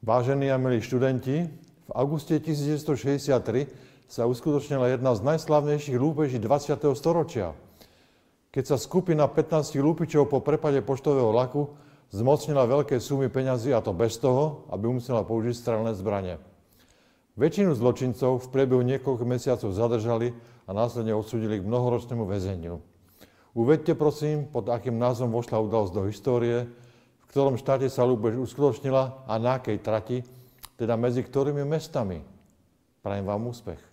Vážení a milí študenti, v auguste 1963 sa uskutočnila jedna z najslávnejších lúpeží 20. storočia, keď sa skupina 15 lúpičov po prepade poštového vlaku zmocnila veľké sumy peňazí, a to bez toho, aby musela použiť strelné zbrane. Väčšinu zločincov v priebehu niekoľkých mesiacov zadržali a následne odsúdili k mnohoročnému väzeniu. Uvedte prosím, pod akým názvom vošla udalosť do histórie, v ktorom štáte sa lúpež uskutočnila a na akej trati, teda medzi ktorými mestami. Prajem vám úspech.